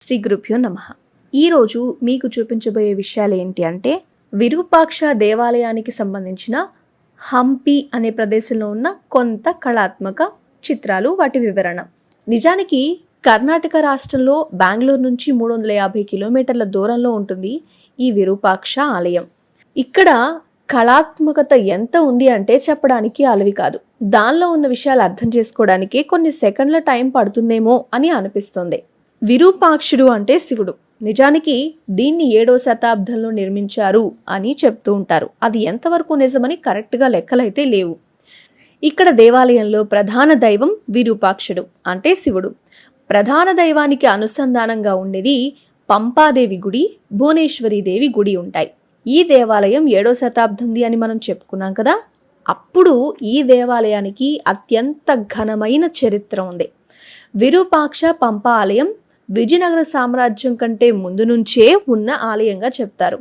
శ్రీ గురుభ్యో నమః. ఈరోజు మీకు చూపించబోయే విషయాలు ఏంటి అంటే విరూపాక్ష దేవాలయానికి సంబంధించిన హంపి అనే ప్రదేశంలో ఉన్న కొంత కళాత్మక చిత్రాలు, వాటి వివరణ. నిజానికి కర్ణాటక రాష్ట్రంలో బెంగళూరు నుంచి 350 కిలోమీటర్ల దూరంలో ఉంటుంది ఈ విరూపాక్ష ఆలయం. ఇక్కడ కళాత్మకత ఎంత ఉంది అంటే చెప్పడానికి అలవి కాదు. దానిలో ఉన్న విషయాలు అర్థం చేసుకోవడానికి కొన్ని సెకండ్ల టైం పడుతుందేమో అని అనిపిస్తుంది. విరూపాక్షుడు అంటే శివుడు. నిజానికి దీన్ని 7వ శతాబ్దంలో నిర్మించారు అని చెప్తూ ఉంటారు. అది ఎంతవరకు నిజమని కరెక్ట్గా లెక్కలైతే లేవు. ఇక్కడ దేవాలయంలో ప్రధాన దైవం విరూపాక్షుడు అంటే శివుడు. ప్రధాన దైవానికి అనుసంధానంగా ఉండేది పంపాదేవి గుడి, భువనేశ్వరీదేవి గుడి ఉంటాయి. ఈ దేవాలయం 7వ శతాబ్దంది అని మనం చెప్పుకున్నాం కదా. అప్పుడు ఈ దేవాలయానికి అత్యంత ఘనమైన చరిత్ర ఉంది. విరూపాక్ష పంప ఆలయం విజయనగర సామ్రాజ్యం కంటే ముందు నుంచే ఉన్న ఆలయంగా చెప్తారు.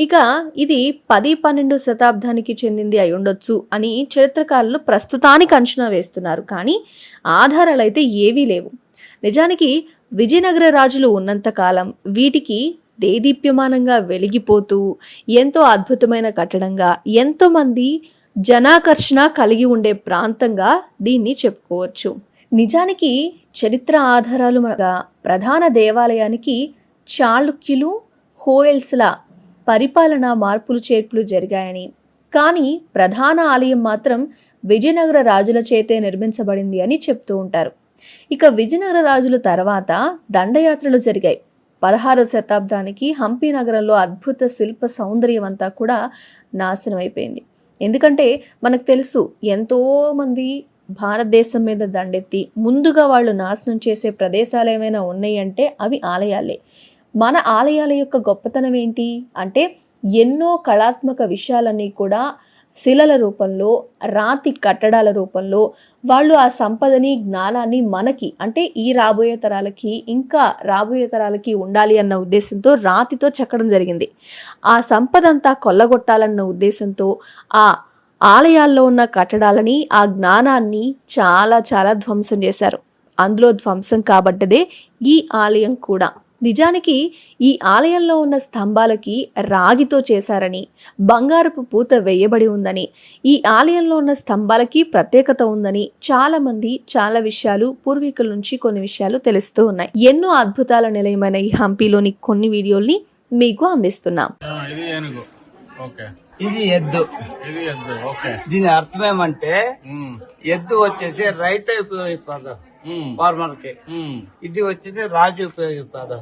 ఇక ఇది 10-12 శతాబ్దానికి చెందింది అయి ఉండొచ్చు అని చరిత్రకారులు ప్రస్తుతానికి అంచనా వేస్తున్నారు. కానీ ఆధారాలు అయితే ఏవీ లేవు. నిజానికి విజయనగర రాజులు ఉన్నంతకాలం వీటికి దేదీప్యమానంగా వెలిగిపోతూ ఎంతో అద్భుతమైన కట్టడంగా, ఎంతోమంది జనాకర్షణ కలిగి ఉండే ప్రాంతంగా దీన్ని చెప్పుకోవచ్చు. నిజానికి చరిత్ర ఆధారాలు ప్రధాన దేవాలయానికి చాళుక్యులు, హోయల్స్ల పరిపాలనా మార్పులు చేర్పులు జరిగాయని, కానీ ప్రధాన ఆలయం మాత్రం విజయనగర రాజుల చేతే నిర్మించబడింది అని చెప్తూ ఉంటారు. ఇక విజయనగర రాజుల తర్వాత దండయాత్రలు జరిగాయి. 16వ శతాబ్దానికి హంపి నగరంలో అద్భుత శిల్ప సౌందర్యం అంతా కూడా నాశనం అయిపోయింది. ఎందుకంటే మనకు తెలుసు, ఎంతోమంది భారతదేశం మీద దండెత్తి ముందుగా వాళ్ళు నాశనం చేసే ప్రదేశాలు ఏమైనా ఉన్నాయి అంటే అవి ఆలయాలే. మన ఆలయాల యొక్క గొప్పతనం ఏంటి అంటే ఎన్నో కళాత్మక విషయాలన్నీ కూడా శిలల రూపంలో, రాతి కట్టడాల రూపంలో వాళ్ళు ఆ సంపదని, జ్ఞానాన్ని మనకి అంటే ఈ రాబోయే తరాలకి, ఇంకా రాబోయే తరాలకి ఉండాలి అన్న ఉద్దేశంతో రాతితో చెక్కడం జరిగింది. ఆ సంపదంతా కొల్లగొట్టాలన్న ఉద్దేశంతో ఆ ఆలయాల్లో ఉన్న కట్టడాలని, ఆ జ్ఞానాన్ని చాలా చాలా ధ్వంసం చేశారు. అందులో ధ్వంసం కాబట్టదే ఈ ఆలయం కూడా. నిజానికి ఈ ఆలయంలో ఉన్న స్తంభాలకి రాగితో చేశారని, బంగారపు పూత వేయబడి ఉందని, ఈ ఆలయంలో ఉన్న స్తంభాలకి ప్రత్యేకత ఉందని చాలామంది చాలా విషయాలు, పూర్వీకుల నుంచి కొన్ని విషయాలు తెలుస్తూ ఉన్నాయి. ఎన్నో అద్భుతాల నిలయమైన ఈ హంపిలోని కొన్ని వీడియోల్ని మీకు అందిస్తున్నాం. ఇది ఎద్దు. దీని అర్థం ఏమంటే ఎద్దు వచ్చేసి రైతు ఉపయోగిస్తారు ఫార్మర్ కి, ఇది వచ్చేసి రాజు ఉపయోగిస్తారు.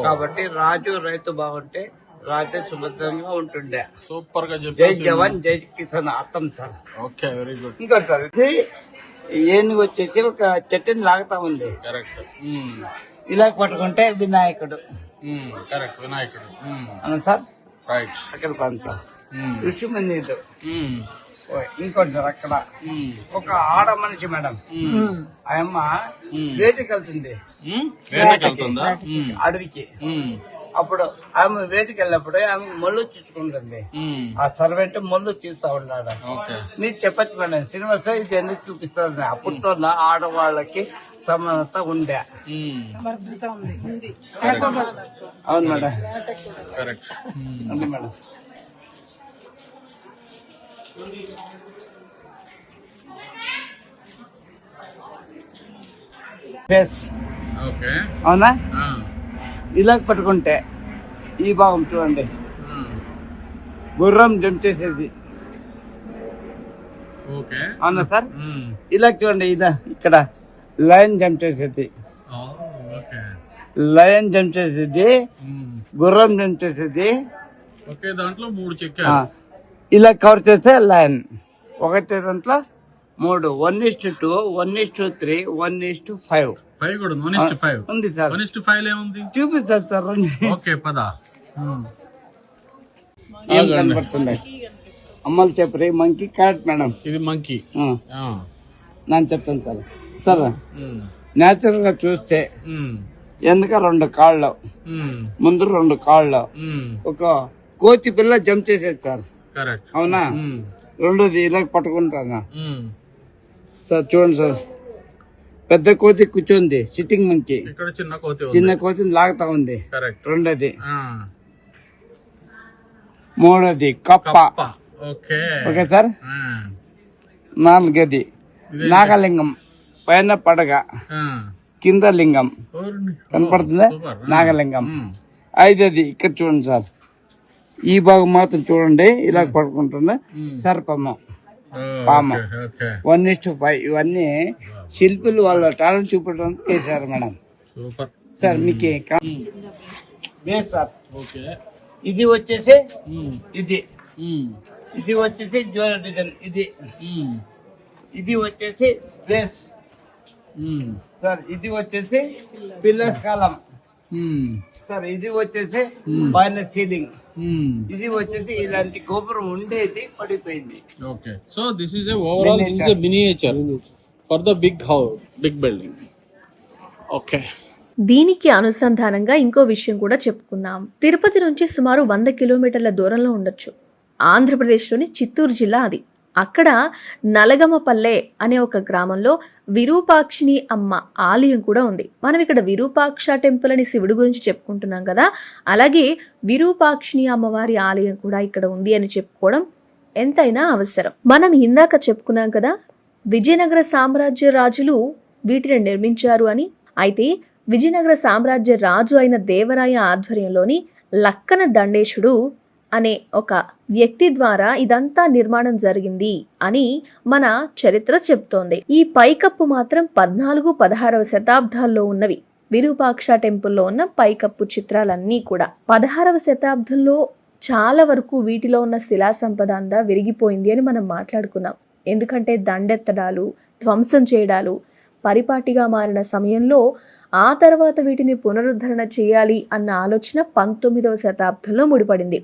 కాబట్టి రాజు రైతు బాగుంటే రాజు సుభద్రంగా ఉంటుండే. సూపర్ గా జై జవాన్ జై కిసాన్ అర్థం సార్. Okay, very good. ఇంకోటి సార్, ఇది ఏనుగు వచ్చేసి ఒక చెట్టుని లాగుతా ఉంది. కరెక్ట్. ఇలా పట్టుకుంటే వినాయకుడు. కరెక్ట్, వినాయకుడు. అవును సార్, రైట్. అక్కడ కాదు సార్, ఋషి మందిరం. ఇంకోటి సార్, అక్కడ ఒక ఆడ మనిషి మేడం, ఆయమ్మ వేటకి వెళ్తుంది అడవికి. అప్పుడు ఆమె వేటకి వెళ్ళినప్పుడు ఆమె మళ్ళు చూసుకుంటుంది. ఆ సర్వెంట్ మళ్ళు చూస్తా ఉన్నాడు. మీరు చెప్పచ్చు మేడం, సినిమా ఇది ఎందుకు చూపిస్తుంది? అప్పట్లో ఆడవాళ్ళకి సమానత ఉండే. అవును మేడం, కరెక్ట్. అవును మేడం. అవునా? ఇలా పట్టుకుంటే ఈ భాగం చూడండి, గుర్రం జంప్ చేసేది. అవునా సార్? ఇలా చూడండి, ఇలా ఇక్కడ లయన్ జంప్ చేసేది, లయన్ జంప్ చేసేది, గుర్రం జంప్ చేసేది. దాంట్లో 3 చెక్కారు. ఇలా కవర్ చేస్తే లయన్. ఒకటి దాంట్లో 3, 1:2, 1:3, 1:5. 5 కూడా 1:5 ఉంది సార్. 1:5 ఏముంది చూపిస్తారు సార్. ఓకే, పద. ఏం కనపడుతుంది? అమ్మలు చెప్పరు, మంకీ కరెక్ట్ మేడం. ఇది మంకీ. నేను చెప్తాను సార్. సార్, నేచురల్ గా చూస్తే వెనక 2 కాళ్ళు, ముందు 2 కాళ్ళు, ఒక కోతి పిల్ల జంప్ చేసేది సార్. అవునా? రెండోది ఇలా పట్టుకుంటాను సార్. చూడండి సార్, పెద్ద కోతి కూర్చోంది, సిట్టింగ్ మంకీ. ఇక్కడ చిన్న కోతి ఉంది. చిన్న కోతిని లాగుతా ఉంది. కరెక్ట్. రెండోది. ఆ. మూడోది కప్ప. ఓకే. Okay sir. ఆ. నాలుగోది నాగలింగం, పైన పడగ, ఆ. కింద లింగం కనపడుతుందా, సూపర్. నాగలింగం. ఐదోది ఇక్కడ చూడండి సార్, ఈ భాగం మాత్రం చూడండి, ఇలా పడుకుంటున్నా, సర్పము, పాము. ఓకే. 1:5 ఇవన్నీ శిల్పులు వాళ్ళ టాలెంట్ చూపించడానికి చేశారు మేడం. సూపర్ సార్ మీకు బేస్ సార్. ఓకే. ఇది వచ్చేసి ఇది, ఇది వచ్చేసి జ్యువెలరీ డిజైన్, ఇది ఇది వచ్చేసి బేస్ సార్. ఇది వచ్చేసి పిల్లర్స్ కాలం సార్. ఇది వచ్చేసి పైన సీలింగ్. ఇది వచ్చేసి ఇలాంటి గోపురం ఉండేది, పడిపోయింది. Okay. So this is overall this is miniature for the big house, big building. Okay. దీనికి అనుసంధానంగా ఇంకో విషయం కూడా చెప్పుకుందాం. తిరుపతి నుంచి సుమారు 100 కిలోమీటర్ల దూరంలో ఉండొచ్చు. ఆంధ్రప్రదేశ్లోని చిత్తూరు జిల్లా అది. అక్కడ నలగమపల్లె అనే ఒక గ్రామంలో విరూపాక్షిని అమ్మ ఆలయం కూడా ఉంది. మనం ఇక్కడ విరూపాక్ష టెంపుల్ అని శివుడి గురించి చెప్పుకుంటున్నాం కదా, అలాగే విరూపాక్షిని అమ్మవారి ఆలయం కూడా ఇక్కడ ఉంది అని చెప్పుకోవడం ఎంతైనా అవసరం. మనం ఇందాక చెప్పుకున్నాం కదా, విజయనగర సామ్రాజ్య రాజులు వీటిని నిర్మించారు అని. అయితే విజయనగర సామ్రాజ్య రాజు అయిన దేవరాయ ఆధ్వర్యంలోని లక్కన దండేశుడు అనే ఒక వ్యక్తి ద్వారా ఇదంతా నిర్మాణం జరిగింది అని మన చరిత్ర చెప్తోంది. ఈ పైకప్పు మాత్రం 14, 16వ శతాబ్దాల్లో ఉన్నవి. విరూపాక్ష టెంపుల్లో ఉన్న పైకప్పు చిత్రాలన్నీ కూడా 16వ శతాబ్దంలో చాలా వరకు వీటిలో ఉన్న శిలా సంపద అంతా విరిగిపోయింది అని మనం మాట్లాడుకున్నాం. ఎందుకంటే దండెత్తడాలు, ధ్వంసం చేయడాలు పరిపాటిగా మారిన సమయంలో ఆ తర్వాత వీటిని పునరుద్ధరణ చేయాలి అన్న ఆలోచన 19వ శతాబ్దంలో ముడిపడింది.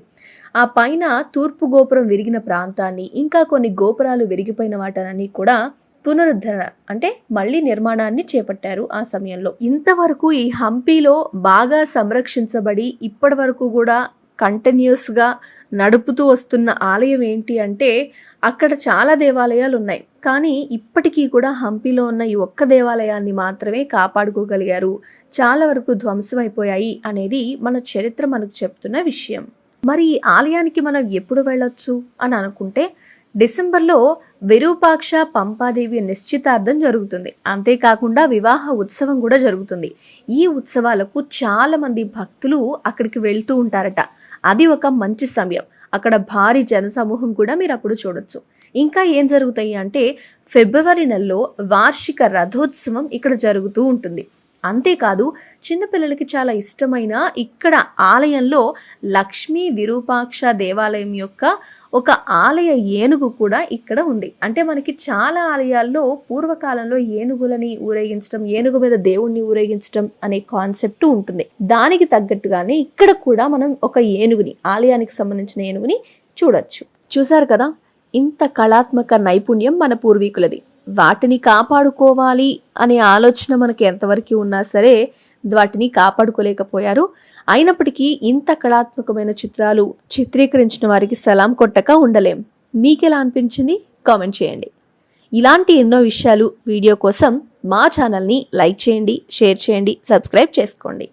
ఆ పైన తూర్పు గోపురం విరిగిన ప్రాంతాన్ని, ఇంకా కొన్ని గోపురాలు విరిగిపోయిన వాటన్ని కూడా పునరుద్ధరణ అంటే మళ్ళీ నిర్మాణాన్ని చేపట్టారు ఆ సమయంలో. ఇంతవరకు ఈ హంపీలో బాగా సంరక్షించబడి ఇప్పటి వరకు కూడా కంటిన్యూస్గా నడుపుతూ వస్తున్న ఆలయం ఏంటి అంటే, అక్కడ చాలా దేవాలయాలు ఉన్నాయి, కానీ ఇప్పటికీ కూడా హంపీలో ఉన్న ఈ ఒక్క దేవాలయాన్ని మాత్రమే కాపాడుకోగలిగారు. చాలా వరకు ధ్వంసమైపోయాయి అనేది మన చరిత్ర మనకు చెప్తున్న విషయం. మరి ఈ ఆలయానికి మనం ఎప్పుడు వెళ్ళొచ్చు అని అనుకుంటే, డిసెంబర్లో విరూపాక్ష పంపాదేవి నిశ్చితార్థం జరుగుతుంది. అంతేకాకుండా వివాహ ఉత్సవం కూడా జరుగుతుంది. ఈ ఉత్సవాలకు చాలా మంది భక్తులు అక్కడికి వెళ్తూ ఉంటారట. అది ఒక మంచి సమయం. అక్కడ భారీ జనసమూహం కూడా మీరు అప్పుడు చూడొచ్చు. ఇంకా ఏం జరుగుతాయి అంటే, ఫిబ్రవరి నెలలో వార్షిక రథోత్సవం ఇక్కడ జరుగుతూ ఉంటుంది. అంతేకాదు, చిన్నపిల్లలకి చాలా ఇష్టమైన ఇక్కడ ఆలయంలో లక్ష్మీ విరూపాక్ష దేవాలయం యొక్క ఒక ఆలయ ఏనుగు కూడా ఇక్కడ ఉంది. అంటే మనకి చాలా ఆలయాల్లో పూర్వకాలంలో ఏనుగులని ఊరేగించడం, ఏనుగు మీద దేవుణ్ణి ఊరేగించడం అనే కాన్సెప్ట్ ఉంటుంది. దానికి తగ్గట్టుగానే ఇక్కడ కూడా మనం ఒక ఏనుగుని, ఆలయానికి సంబంధించిన ఏనుగుని చూడొచ్చు. చూసారు కదా, ఇంత కళాత్మక నైపుణ్యం మన పూర్వీకులది. వాటిని కాపాడుకోవాలి అనే ఆలోచన మనకి ఎంతవరకు ఉన్నా సరే వాటిని కాపాడుకోలేకపోయారు. అయినప్పటికీ ఇంత కళాత్మకమైన చిత్రాలు చిత్రీకరించిన వారికి సలాం కొట్టక ఉండలేం. మీకెలా అనిపించింది కామెంట్ చేయండి. ఇలాంటి ఎన్నో విషయాలు వీడియో కోసం మా ఛానల్ని లైక్ చేయండి, షేర్ చేయండి, సబ్స్క్రైబ్ చేసుకోండి.